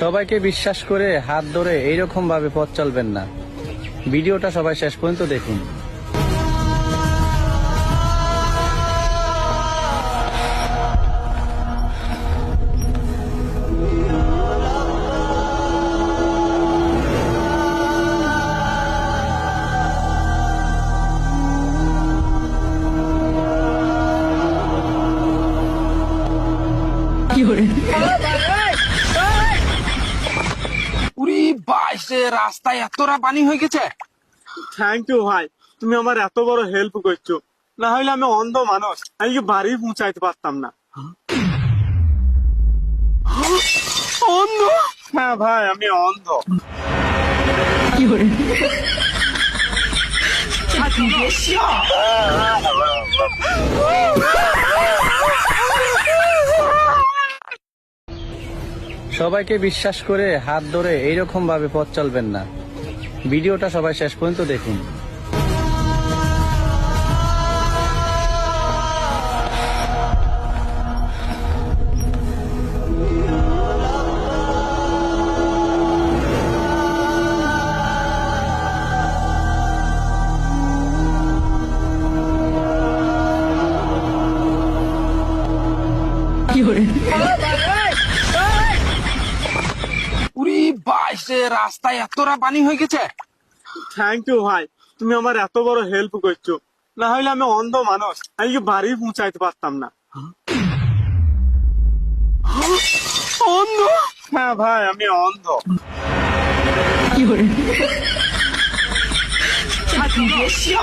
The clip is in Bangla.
সবাইকে বিশ্বাস করে হাত ধরে এইরকম ভাবে পথ চলবেন না। ভিডিওটা সবাই শেষ পর্যন্ত দেখুন। উরি বাইশে রাস্তায় এতটা পানি হয়ে গেছে। থ্যাংক ইউ ভাই, তুমি আমার এত বড় হেল্প করছো। না হলে আমি অন্ধ মানুষ, আমি কি বাড়ি পৌঁছাইতে পারতাম না। অন্ধ? হ্যাঁ ভাই, আমি অন্ধ। সবাইকে বিশ্বাস করে হাত ধরে এইরকম ভাবে পথ চলবেন না। ভিডিওটা সবাই শেষ পর্যন্ত দেখুন। উরি বাইশে রাস্তায় এতটা পানি হয়ে গেছে। থ্যাংক ইউ ভাই, তুমি আমার এত বড় হেল্প করছো। না হলে আমি অন্ধ মানুষ, আমি কি বাড়ি পৌঁছাইতে পারতাম না। অন্ধ? হ্যাঁ ভাই, আমি অন্ধ।你别笑。